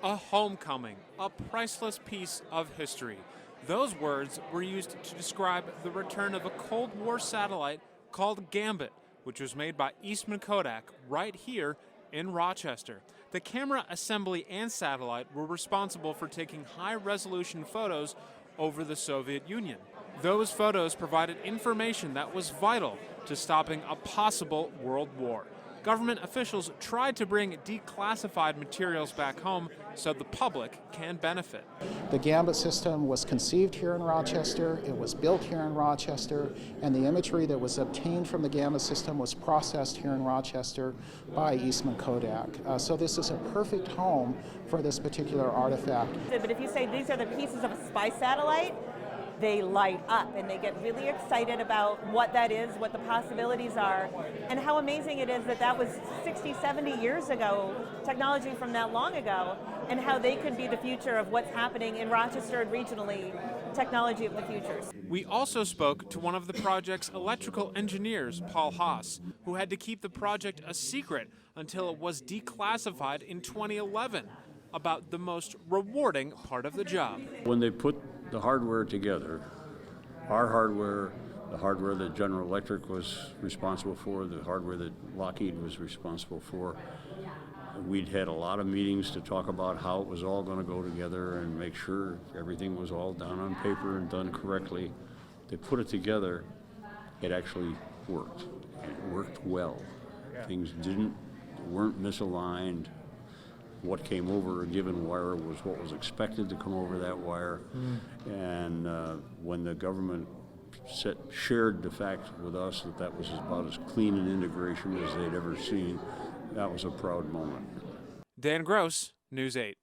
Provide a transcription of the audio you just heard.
A homecoming, a priceless piece of history. Those words were used to describe the return of a Cold War satellite called Gambit, which was made by Eastman Kodak right here in Rochester. The camera assembly and satellite were responsible for taking high-resolution photos over the Soviet Union. Those photos provided information that was vital to stopping a possible world war. Government officials tried to bring declassified materials back home so the public can benefit. The Gambit system was conceived here in Rochester, it was built here in Rochester, and the imagery that was obtained from the Gambit system was processed here in Rochester by Eastman Kodak. So this is a perfect home for this particular artifact. But if you say these are the pieces of a spy satellite, they light up and they get really excited about what that is, what the possibilities are, and how amazing it is that that was 60, 70 years ago, technology from that long ago, and how they could be the future of what's happening in Rochester and regionally, technology of the future. We also spoke to one of the project's electrical engineers, Paul Haas, who had to keep the project a secret until it was declassified in 2011, about the most rewarding part of the job. When they put the hardware together, our hardware, the hardware that General Electric was responsible for, the hardware that Lockheed was responsible for, we'd had a lot of meetings to talk about how it was all going to go together and make sure everything was all done on paper and done correctly. They put it together, it actually worked. It worked well. Things weren't misaligned. What came over a given wire was what was expected to come over that wire. And when the government shared the fact with us that that was about as clean an integration as they'd ever seen, that was a proud moment. Dan Gross, News 8.